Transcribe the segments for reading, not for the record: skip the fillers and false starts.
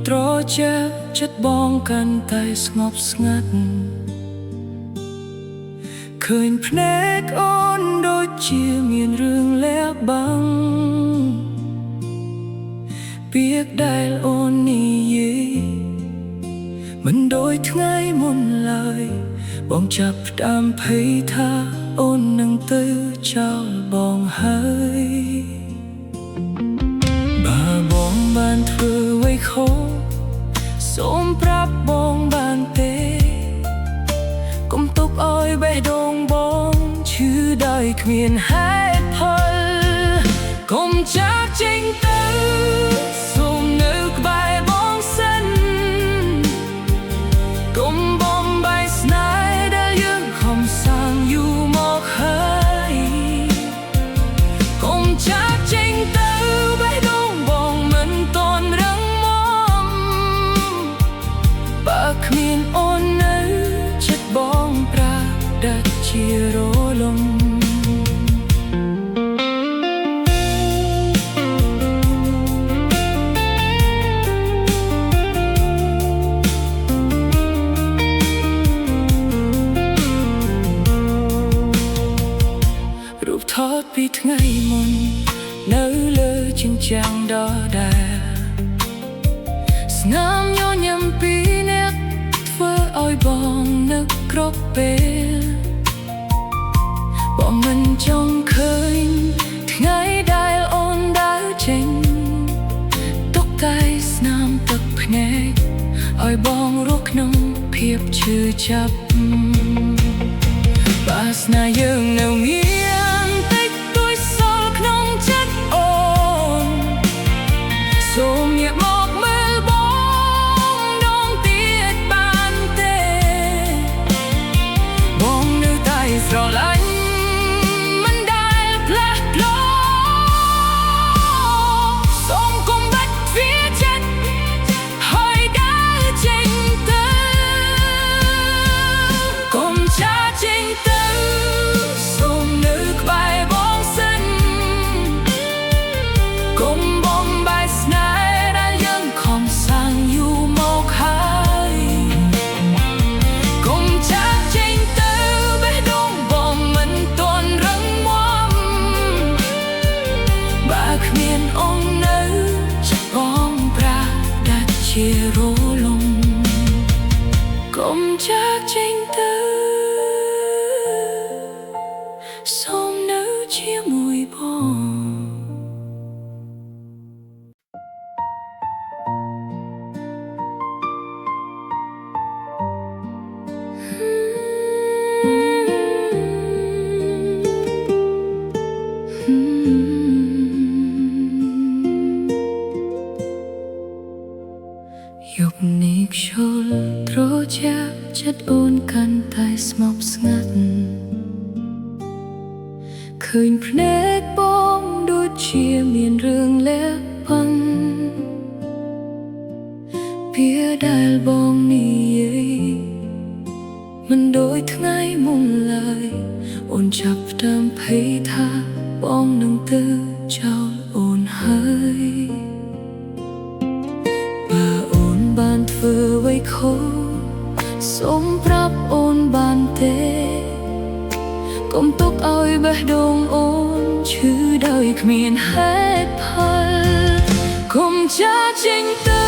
ត្រជាចិត្តបងកាន់តែស្ងប់ស្ងាត់ឃើញភ្នែកអូនដូចជាមានរឿងលាក់បាំងពាក្យដែលអូននិយាយមិនដូចថ្ងៃមុនឡើយបងចាប់ផ្ដើមភ័យថាអូននឹងទៅចោលបងហើយបើបងបានធ្វើអ្វីខុសសូមប្រាប់បងបានទេកុំទុកឲ្យបេះដូងបងឈឺដោយគ្មានហេតុផលកុំចាកចេញទៅសូមនៅក្បែរបងសិនកុំបំបីស្នេហ៍ដែលយើងខំសាងយូរមកហើយកុំចាកចេញទៅបេះដូងបងមិនទាន់រឹងមាំបើគ្មានអូននៅចិត្តបងប្រាដាច់ជារលំរូបថតពីថ្ងៃមុននៅលើជញ្ជាំងដដែលស្នាមញញឹមពីអ្នកធ្វើឲ្យបងនឹកគ្រប់ពេលបងមិនចង់ឃើញថ្ងៃដែលអូនដើរចេញទុកតែស្នាមទឹកភ្នែកឲ្យបងរស់ក្នុងភាពឈឺចាប់បើស្នេហ៍យើងនៅមានតិចតួចសល់ក្នុងចិត្តអូនសូមងាកមកមើលបងដងទៀតបានទេបងនៅតែស្រឡាញ់មិនដែលផ្លាស់ប្ដូរសូមកុំបាច់ទ្វារចិត្តហើយដើរចេញទៅកុំចាកចេញទៅសូមនៅក្បែរបងសិនកុំបំបីស្នេហ៍ដែលយើងខំសាងយូរមកហើយកុំចាកចេញទៅបេះដូងបងមិនទាន់រឹងមាំបើគ្មានអូននៅចិត្តបងប្រាដាច់ជារលំកុំចាកចេញទៅសូមនៅជាមួយបងយប់នេះខ្យល់ត្រជាក់ចិត្តអូនកាន់តែស្ងប់ស្ងាត់ឃើញភ្នែកបងដូចជាមានរឿងលាក់បាំងពាក្យដែលបងនិយាយមិនដូចថ្ងៃមុនឡើយអូនចាប់ផ្ដើមភ័យថាបងនឹងទៅចោលអូនហើយបើអូនបានធ្វើអ្វីខុសសូមប្រាប់អូនបានទេកុំទុកឲ្យបេះដូងអូនឈឺដោយគ្មានហេតុផលកុំចាកចេញទៅ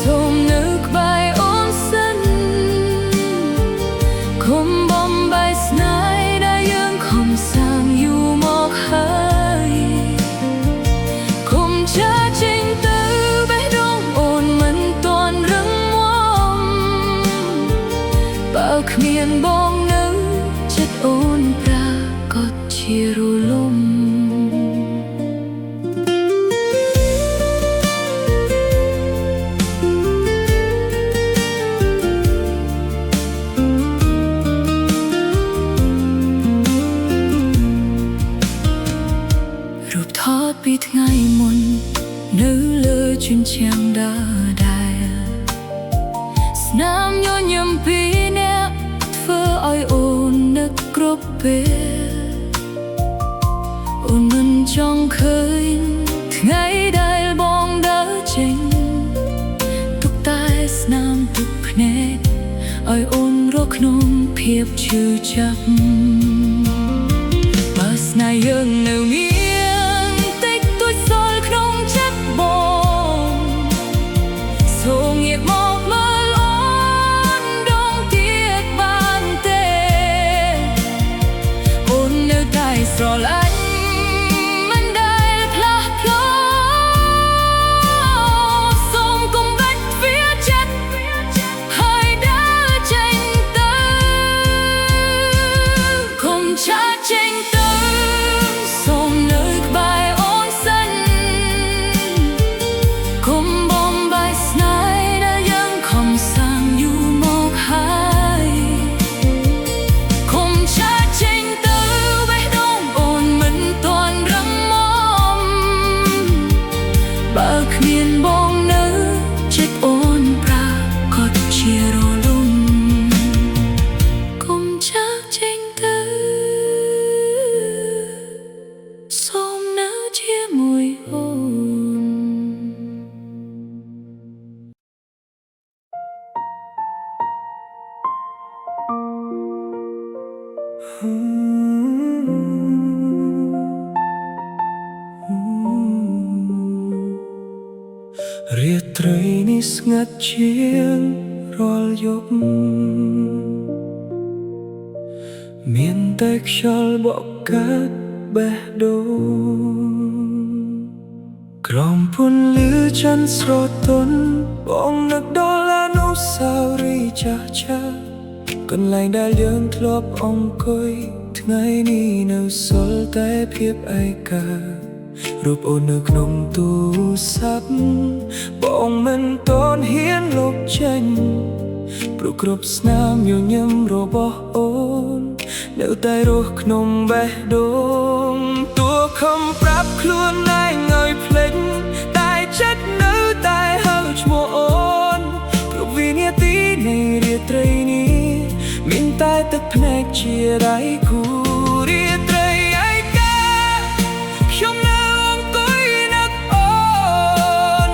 សូមនៅក្បែរអូនសិនកុំបំបីស្នេហ៍ដែលយើងខំសាងយូរមកហើយកុំចាកចេញទៅបេះដូងអូនមិនទាន់រឹងមាំបើគ្មានបងនៅចិត្តអូនប្រាកដជារលំរូបថតពីថ្ងៃមុននៅលើជញ្ជាំងដដែលស្នាមញញឹមពីអ្នកធ្វើឲ្យអូននឹកគ្រប់ពេលអូនមិនចង់ឃើញថ្ងៃដែលបងដើរចេញ ទឹកភ្នែកឲ្យអូនរកក្នុងភាពឈឺចាប់បើស្នេហ៍យើងនៅមានតិចតួចសល់ក្នុងចិត្តបងសូមងាកមកមើលអូនដងទៀតបានទេអូននៅតែស្រឡាញ់រាត្រីនេះស្ងាត់ជាងរាល់យប់មានតែខ្យល់បក់កាត់បេះដូងក្រោមពន្លឺច័ន្ទស្រទន់បងនឹកដល់អនុស្សាវរីយ៍ចាស់ៗកន្លែងដែលយើងធ្លាប់អង្គុយថ្ងៃនេះនៅសល់តែភាពឯការូបអូននៅក្នុងទូរស័ព្ទបងមិនតន់ហ៊ានលុបចេញព្រោះគ្រប់ស្នាមញញឹមរបស់អូននៅតែរស់ក្នុងបេះដូងទោះខំប្រាប់ខ្លួនឯងឲ្យភ្លេចតែចិត្តនៅតែហៅឈ្មោះអូនគ្រប់វិនាទីនៃរាត្រីនេះមានតែទឹកភ្នែកជាដៃគូរាត្រីឯកាខ្ញុំនៅអង្គុយនឹកអូន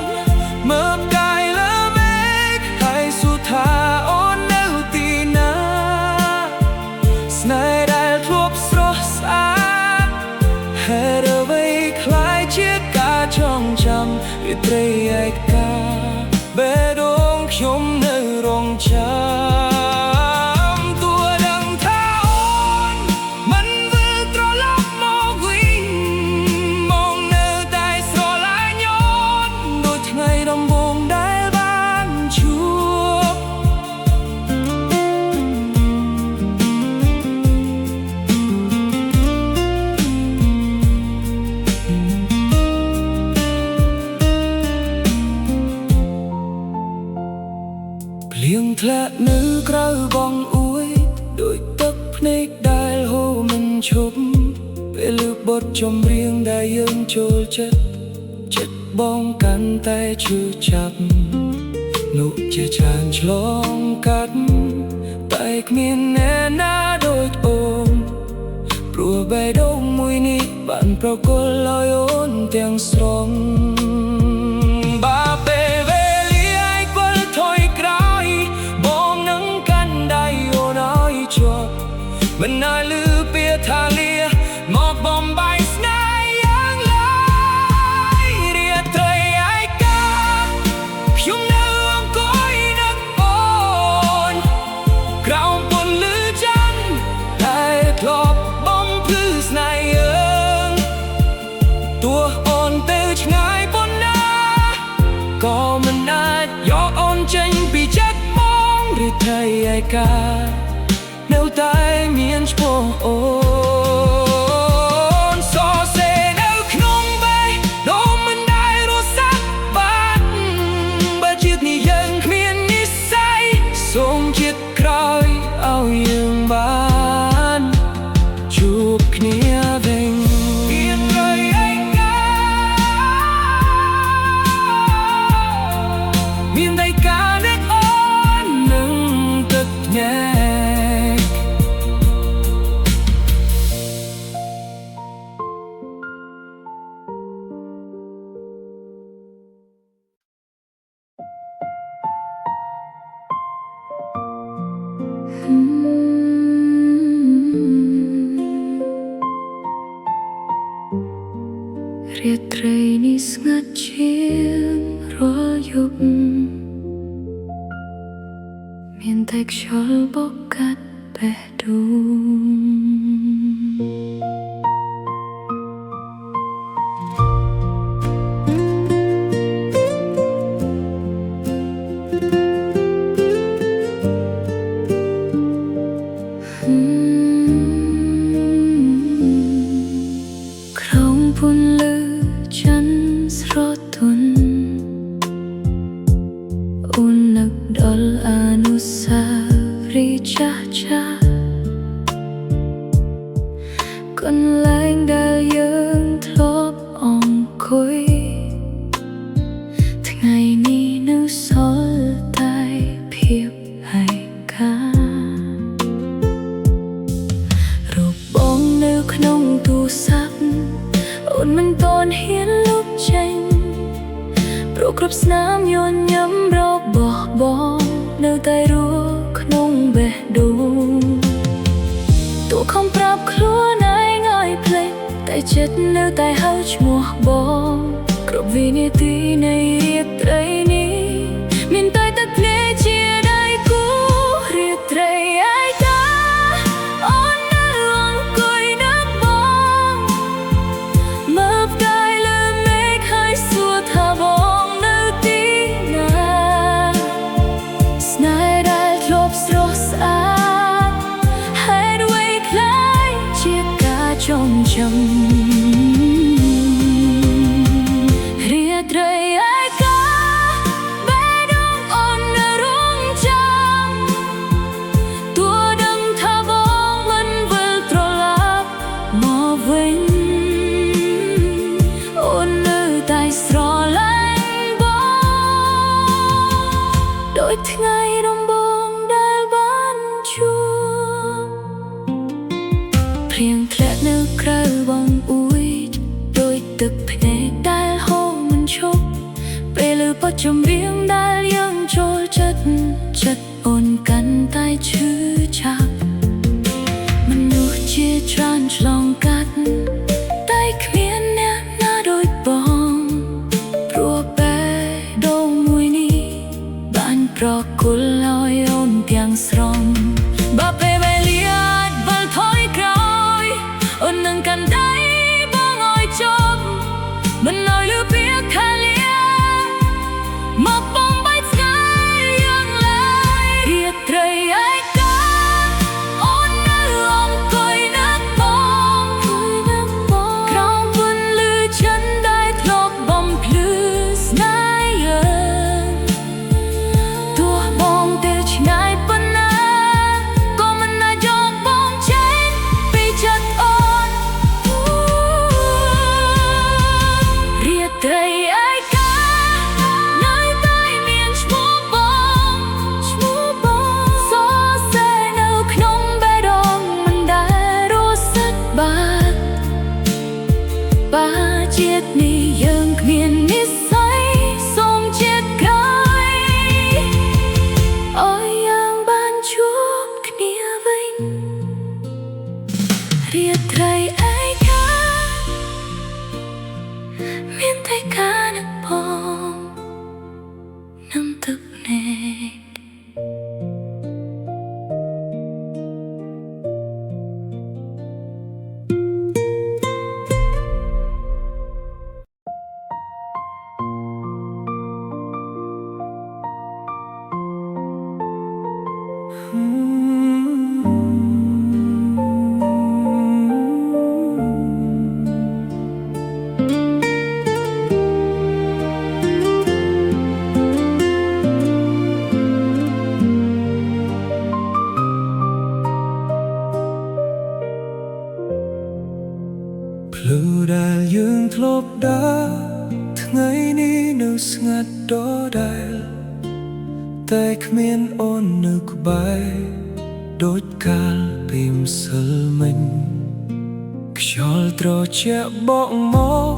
មើលផ្កាយលើមេឃហើយសួរថាអូននៅទីណាស្នេហ៍ដែលធ្លាប់ស្រស់ស្អាតហេតុអ្វីคล้ายជាការចងចាំរាត្រីឯកាបេះដូងខ្ញុំនៅរងចាំភ្លៀងធ្លាក់នៅក្រៅបងអួយដូចទឹកភ្នែកដែលហូរមិនឈប់ពេលលើបទចម្រៀងដែលយើងចូលចិត្តបងកាន់តែឈឺចាប់នោះជាច្រើនឆ្លងកាត់តែគ្មានអ្នកណាដូចអូនព្រោះបេះដូងមួយនេះបានប្រគល់ឲ្យអូនទាំងស្រុងបាពេលមិនណាលឺពាក្យថាលាមកបំបាយស្នេហ៍យ៉ាងឡើយរាត្រីឯកាខ្ញុំនៅអង្គុយនឹកអូនក្រោមពន្លឺច័ន្ទដែលធ្លាប់បំភ្លឺស្នេហ៍យើងទោះអូនទៅឆ្ងាយប៉ុណ្ណាក៏មិនអាចយកអូនចេញពីចិត្តបងរាត្រីឯកានៅតែមានឈ្មោះអូនសរសេរនៅក្នុងបេះដូងមិនដែលរសាត់បាត់បើជាតិនេះយើងគ្មាននិស្ស័យសូមជាតិក្រោយឲ្យយើងបានជួបគ្នាវិញមានរយឯកាមានតែការនឹកអូននឹងទឹកភ្នែក តែខ្យល់បក់កាត់បេះដូងក្រោមពន្លឺច័ន្ទស្រទន់អូននឹកដល់អនុស្សាវរីយ៍ចាស់ចាស់កន្លែងដែលយើងធ្លាប់អង្គុយថ្ងៃនេះនៅសល់តែភាពឯការូបបងនៅក្នុងទូរស័ព្ទអូនមិនទាន់ហ៊ានលុបចេញព្រោះគ្រប់ស្នាមញញឹមរបស់បងនៅតែរស់ក្នុងបេះដូងទោះខំប្រាប់ខ្លួនឯងឲ្យភ្លេចតែចិត្តនៅតែហៅឈ្មោះបងគ្រប់វិនាទីនៃរាត្រីនេះមានតែទឹកភ្នែកជាដៃគូរាត្រីឯកាអូននៅអង្គុយនឹកបងមើលផ្កាយលើមេឃហើយសួរថាបងនៅទីណាស្នេហ៍ដែលធ្លាប់ស្រស់ស្អាតហេតុអ្វីខ្លាយជាការចងចាំរាត្រីឯកាបេះដូងអូននៅរង់ចាំទោះដឹងថាបងមិនវិលត្រឡប់មកវិញអូននៅតែស្រឡាញ់បងដូចថ្ងៃដំបូងដែលបានជួបភ្លៀងធ្លាក់នៅក្រៅបងអួយដូចទឹកភ្នែកដែលហូរមិនឈប់ពេលឮបទចម្រៀងដែលយើងចូលចិត្តអូនកាន់តែឈឺចាប់មនុស្សជាច្រើនឆ្លងកាត់តែគ្មានអ្នកណាដូចបងព្រោះបេះដូងមួយនេះបានប្រគល់ឲ្យអូនទាំងស្រុងបើពេលវេលាអាចវិលថយក្រោយអូននឹងកាន់ដៃបងឲ្យចប់មិនឲ្យលឺពាក្យខាលាមកបំបីស្ងាយយ៉ាងឡើយរាត្រីឯកាអូននៅអង្គុយនឹកបងក្រោមពន្លឺច័ន្ទដែលធ្លាប់បំភ្លឺស្នេហ៍យើងទោះបងទៅឆ្ងាយប៉ុណ្ណាក៏មិនអាចយកបងចេញពីចិត្តអូនរាត្រីឯកានៅតែមានឈ្មោះបងសរសេរនៅក្នុងបេះដូងមិនដែលរសាត់បាត់បាជាតិនេះយើងគ្មាននិស្ស័យសូមជាតិក្រោយឲ្យយើងបានជួបគ្នាវិញរាត្រីឯកាមានតែការនឹកបងនឹងទឹកភ្នែកភ្លឺដែលយើងធ្លាប់ដើរថ្ងៃនេះនៅស្ងាត់ដដែលតែគ្មានអូននៅក្បែរដូចកាលពីម្សិលមិញខ្យល់ត្រជាក់បក់មក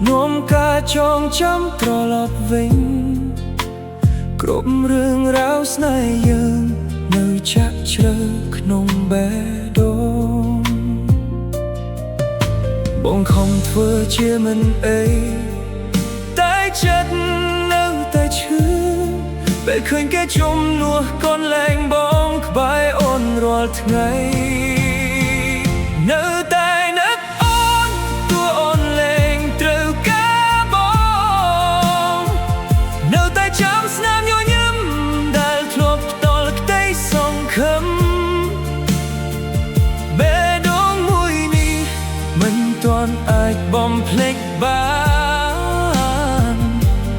នាំការចងចាំត្រឡប់វិញគ្រប់រឿងរ៉ាវស្នេហ៍យើងនៅចាក់ជ្រៅក្នុងបេះដូងបងខំធ្វើជាមិនអីតែចិត្តនៅតែឈឺពេលឃើញគេជំនួសកូនលែងបង បាយអូនរាល់ថ្ងៃនៅតែនឹកអូនទោះអូនលែងត្រូវការបងនៅតែចាំស្នាមញញឹមដែលធ្លាប់ផ្ទាល់ក្តីសង្ឃឹមបេះដូងមួយនេះមិនទាន់អាចបំភ្លេចបាន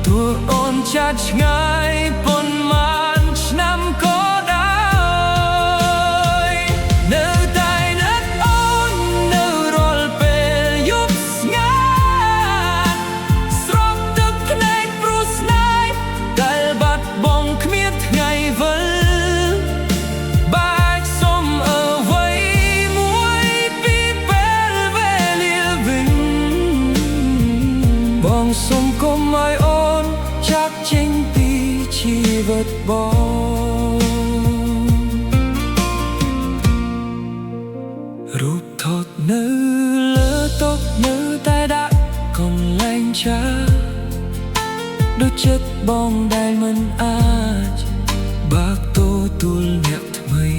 ទោះអូនចាត់ឆ្ងាយប៉ុន្មានឆ្នាំក៏ដោយនៅតែនឹកអូននៅរាល់ពេលយប់ស្ងាត់ស្រក់ទឹកភ្នែកព្រោះស្នេហ៍ដែលបាត់បង់គ្មានថ្ងៃវិលបាច់សុំអ្វីមួយពីពេលវេលាវិញបងសុំកុំឲ្យអូនចាក់ចេញពីជីវិតបងរូបថតនៅលើតុនៅតែដាក់កន្លែងចាដូចចិត្តបងដែលមិនអាចបើកទទួលអ្នកថ្មី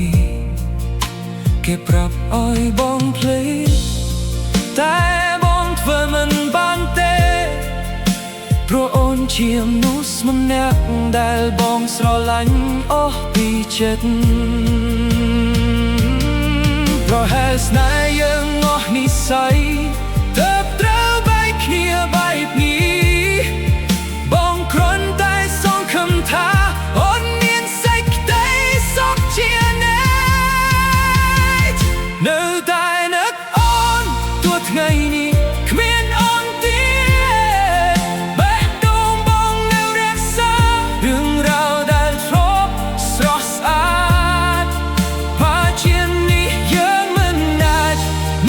គេប្រាប់ឲ្យបងភ្លេចតែបងធ្វើមិនបានទេព្រោះអូនជាមនុស្សម្នាក់ដែលបងស្រឡាញ់អស់ពីចិត្តប្រហែលស្នេហ៍យើងអស់និស្ស័យទើបត្រូវបែកគ្នាបែបនេះបងគ្រាន់តែសង្ឃឹមថាអូនមានសេចក្តីសុខជានិច្ចនៅតែនឹកអូនទោះថ្ងៃនេះគ្មានអូនទៀតបេះដូងបងនៅរក្សារឿងរ៉ាវដែលធ្លាប់ស្រស់ស្អាតបើជានេះយើងមិនអាច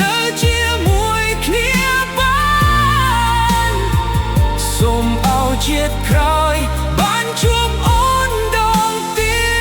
នៅជាមួយគ្នាបានសូមឲ្យជាតិក្រោយបានជួបអូនដងទៀត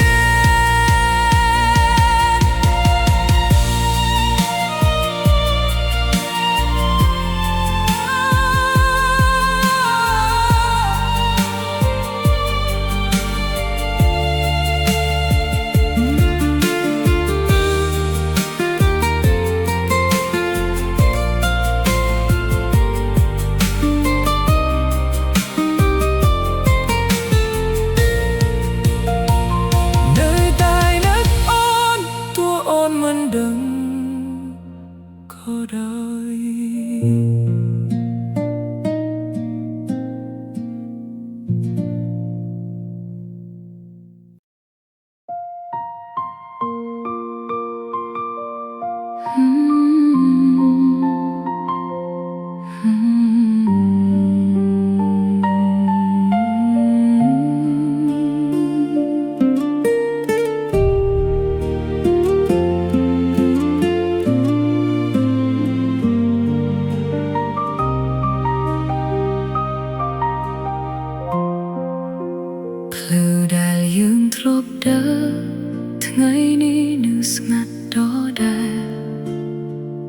នៅតែនឹកអូនទោះអូនមិនដឹងក៏ដោយផ្លូវដែលយើងធ្លាប់ដើរថ្ងៃនេះនៅស្ងាត់ដដែល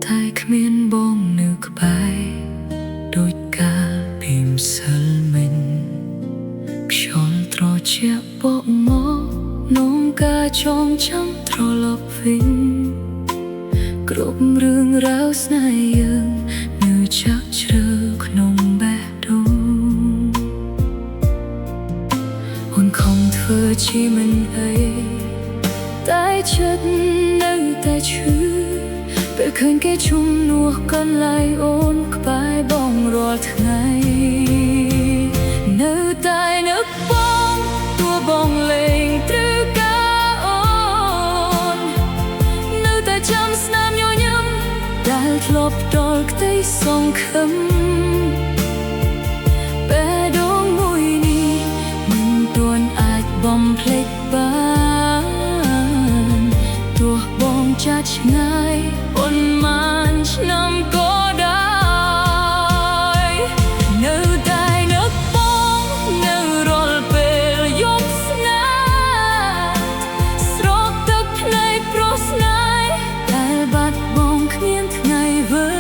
តែគ្មានបងនៅក្បែរដូចកាលពីម្សិលមិញខ្យល់ត្រជាក់បក់មកនាំការចងចាំត្រឡប់វិញគ្រប់រឿងរ៉ាវស្នេហ៍យើងនៅចាក់ជ្រៅក្នុងបេះដូងអូនខំធ្វើជាមិនអីតែចិត្តនៅតែឈឺពេលឃើញគេជំនួសកន្លែងអូនក្បែរបងរាល់ថ្ងៃនៅតែនឹកបងទោះបងលែងត្រូវការអូននៅតែចាំស្នាមញញឹមដែលធ្លាប់ផ្ដល់ក្តីសង្ឃឹមបេះដូងមួយនេះមិនទាន់អាចបំភ្លេចបានទោះបងចាត់ឆ្ងាយប៉ុន្មានឆ្នាំក៏ដោយនៅតែនឹកបងនៅរាល់ពេលយប់ស្ងាត់ស្រក់ទឹកភ្នែកព្រោះស្នេហ៍ដែលបាត់បង់គ្មានថ្ងៃវិល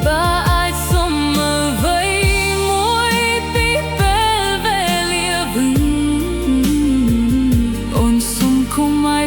បើអាចសុំអ្វីមួយពីពេលវេលាវិញអូនសុំគុំឲ្យ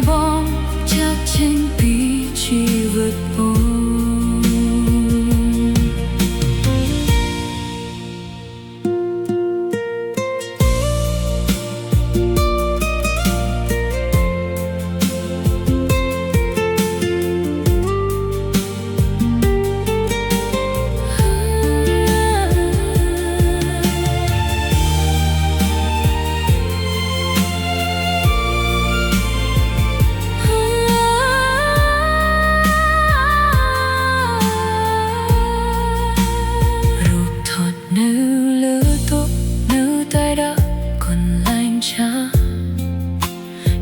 ช้า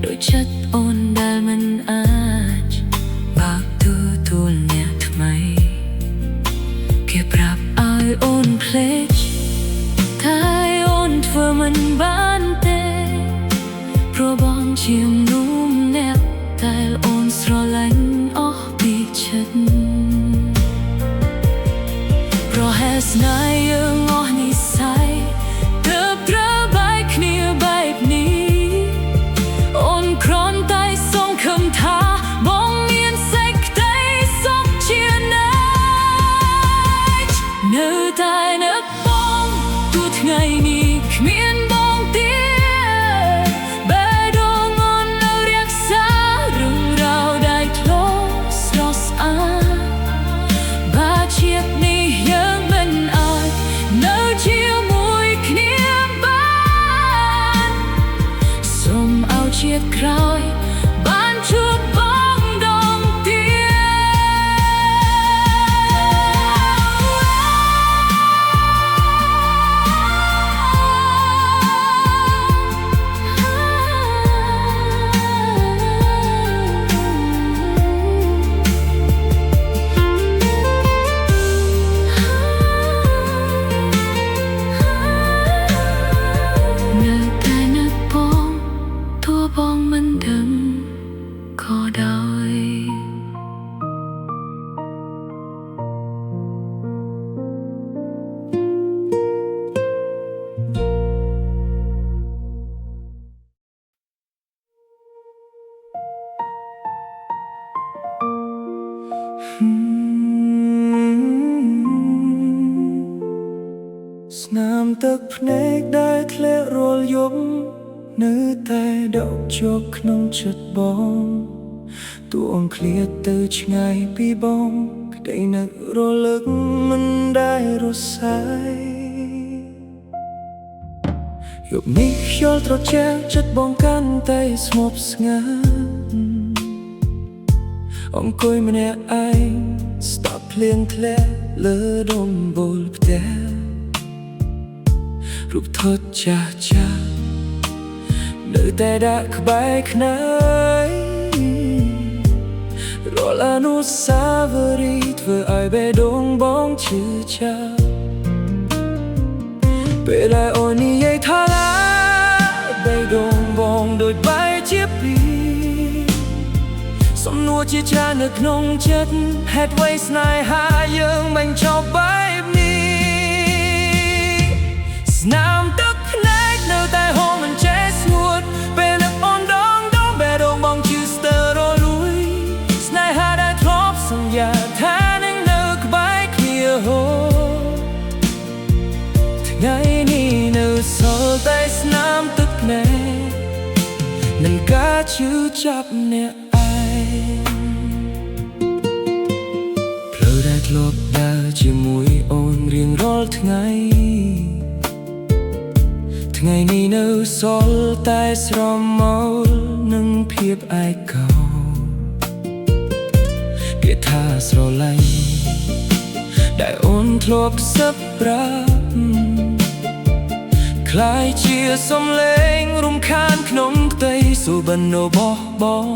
โดยชัดอ่อนได้มันอาจบากตัวเนี่ยทำไมแค่ปรับอายอ่อนเพลชถ้าอ่อนเธอมันบ้านเตเพราะบางเชียมนุ่มแนบแต่อ่อนสระลังออกปีฉันเพราะแฮสนายยังงอนิสัยเติบเระบายเคลียร์แบบนี้อ่อนครอนใต้ทรงคำท้าบองเมียนเซ็กได้ซอกเชียร์นายเนื้อตายเนื้อปองตัวไงนี่เมียนบองเตี้ยเบดงอนเราเรียกษาเรื่องเราได้คลอสรอสอาบาเชียบนี่ยังมันอาจเนื้อเชียมวยเคลียร์บ้านสมเอาเชียดครอยบ้านชุบบ้องดองเตี้ยเนื้อแต่เนื้อปองตัวบองมันดึงขอดอยสนามตึกភ្នែកដែលធ្លាក់រាល់យប់នៅតែដកជាប់ក្នុងចិត្តបងទូអង្ឃ្លាតទៅឆ្ងាយពីបងក្តីនឹករលឹកមិនដែលរសាយយប់នេះខ្យល់ត្រជាក់ចិត្តបងកាន់តែស្ងប់ស្ងាត់អង្គុយម្នាក់ឯងស្ដាប់ភ្លៀងធ្លាក់លើដុំបូលផ្ទះរូបថតចាស់នៅតែដាក់ក្បែរខ្នើយរាល់អនុស្សាវរីយ៍ធ្វើឲ្យបេះដូងបងឈឺចាប់ពេលដែលអូននិយាយថាឡាបេះដូងបងដូចបែកជាពីរសំណួរជាច្រើននៅក្នុងចិត្តហេតុអ្វីស្នេហាយើងមិនចប់បែបនេះស្នាមទឹកភ្នែកនៅតែហូរមិនចេះស្ងួតពេលនឹកអូនដងបេះដូងបងឈឺស្ទើររលួយស្នេហាដែលធ្លាប់សន្យាថានឹងនៅក្បែរគ្នាហូរថ្ងៃនេះនៅសល់តែស្នាមទឹកភ្នែកនឹងការឈឺចាប់អ្នកឯងផ្លូវដែលធ្លាប់ដើរជាមួយអូនរៀងរាល់ថ្ងៃថ្ងៃនេះនៅសល់តែស្រមោលនឹងភាពឯកោពាក្យថាស្រឡាញ់ដែលអូនធ្លាប់សឹកប្រាប់คล้ายជាសំឡេងរំខានក្នុងផ្ទៃសុបិនរបស់បង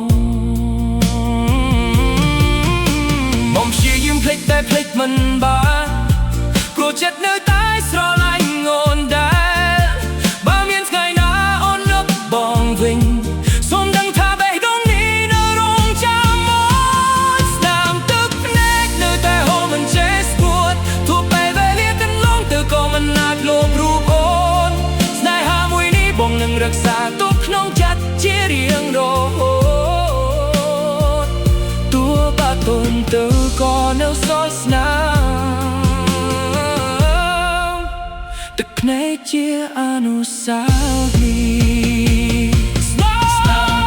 បំព្យាយាមភ្លេចតែភ្លេចមិនបានព្រោះចិត្តនៅតែស្រឡាញ់អូនដែរបើមានថ្ងៃណាអូននឹកបងវិញសូមដឹងថាបេះដូងនេះនៅរងចាំមកស្នាមទឹកភ្នែកនៅតែហូរមិនចេះស្ងួតទោះពេលវេលាកន្លងទៅក៏មិនអាចលបរូបអូនស្នេហាមួយនេះបងនឹងរក្សាទុកក្នុងចិត្តជារៀងរហូតទោះបាត់ទុនទៅក៏នៅសល់ស្នាមទឹកភ្នែកជាអនុស្សាវរីយ៍ស្នាម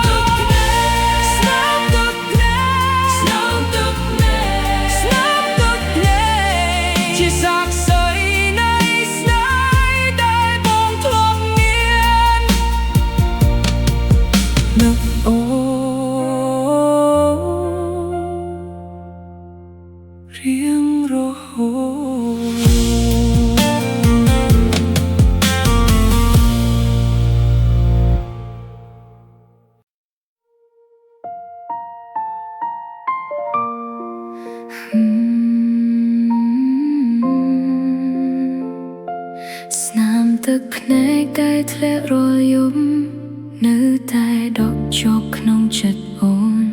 ទឹកភ្នែកស្នាមទឹកភ្នែកស្នាមទឹកភ្នែកស្នាមទឹកភ្នែកជាសាក្សីនៃស្នេហ៍ដែលបងធ្លាប់មាននឹកអូរៀងរហូត ធ្លាក់រលយំនៅតែដកជាប់ក្នុងចិត្តអូន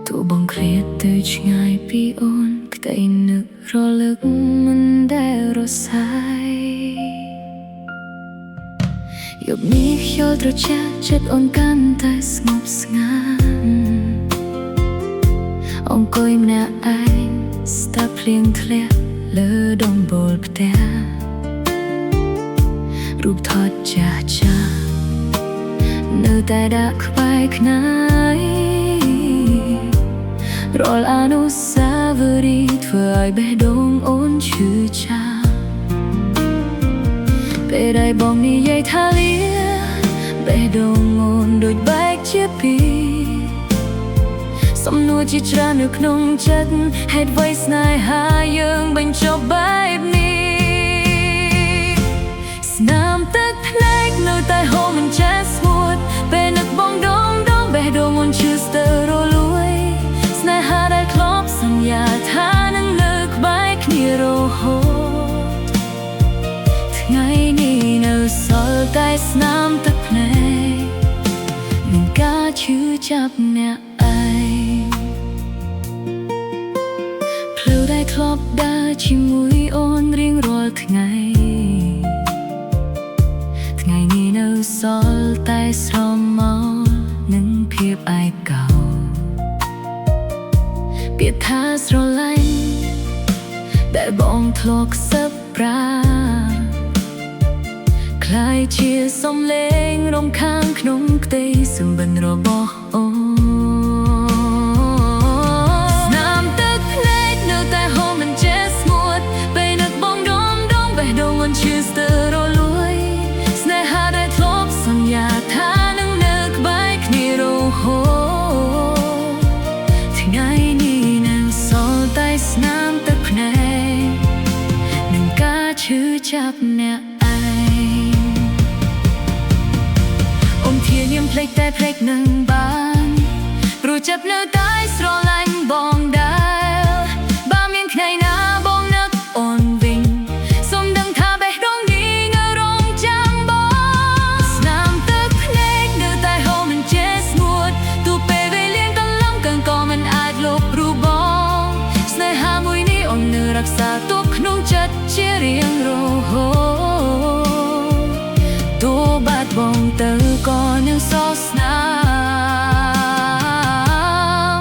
ទោះបងឃ្លាតទៅឆ្ងាយពីអូនក្តីនឹករលឹកមិនដែលរសាយយប់នេះខ្យល់ត្រជាក់ចិត្តអូនកាន់តែស្ងប់ស្ងាត់អង្គុយម្នាក់ឯងស្ដាប់ភ្លៀងធ្លាក់លើដំបូលផ្ទះរូបថតចាស់ចាស់នៅតែដាក់ក្បែរខ្នើយរាល់អនុស្សាវរីយ៍ធ្វើឲ្យបេះដូងអូនឈឺចាប់ពេលដែលបងនិយាយថាលាបេះដូងអូនដូចបែកជាពីរសំណួរជាច្រើននៅក្នុងចិត្តហេតុអ្វីស្នេហាយើងបញ្ចប់បែបនេះស្នាមទឹកភ្នែកនៅតែហូរមិនចេះស្ងួតពេលនឹកបងដងបេះដូងអូនឈឺស្ទើររលួយស្នេហាដែលធ្លាប់សន្យាថានឹងនៅក្បែរគ្នារហូតថ្ងៃនេះនៅសល់តែស្នាមទឹកភ្នែកនឹងការឈឺចាប់អ្នកឯងផ្លូវដែលធ្លាប់ដើរជាមួយអូនរៀងរាល់ថ្ងៃថ្ងៃនេះនៅសល់តែស្រមោលនឹងភាពឯកោពាក្យថាស្រឡាញ់ដែលបងធ្លាប់សឹកប្រាคล้ายជាសំឡេងរំខានក្នុងក្តីសម្បិនរបស់អូនស្នាមទឹកភ្នែកនៅតែហូរមិនចេះស្ងួតពេលនឹកបងដងបេះដូងអូនឈឺស្ទើររលួយស្នេហាដែលធ្លាប់សន្យាថានឹងនៅក្បែរគ្នារហូតថ្ងៃនេះនៅសល់តែស្នាមទឹកភ្នែកនឹងការឈឺចាប់អ្នកភ្លេចតែភ្លេចនឹងបានព្រោះចិត្តនៅតែស្រឡាញ់បងដែរបើមានថ្ងៃណាបងនឹកអូនវិញសូមដឹងថាបេះដូងនេះនៅរងចាំបងស្នាមទឹកភ្នែកនៅតែហូរមិនចេះស្ងួតទោះពេលវេលាកន្លងក៏មិនអាចលុបរូបបងស្នេហាមួយនេះអូននៅរក្សាទុកក្នុងចិត្តជារៀងរហូតទោះបាត់បង់ទៅក៏នឹងសរស្នាម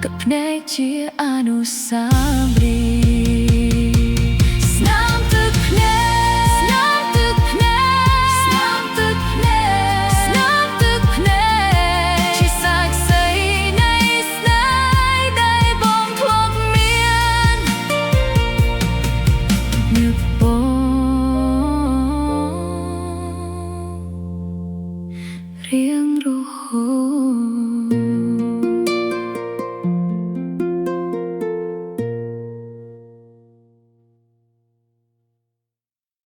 กับភ្នែកជាអនុស្សាវរីយ៍ស្នាមទឹកភ្នែកស្នាមទឹកភ្នែកស្នាមទឹកភ្នែកស្នាមទឹកភ្នែកជាសាក្សីនៃស្នេហ៍ដែលបងធ្លាប់មាននឹកបងរៀងរហូត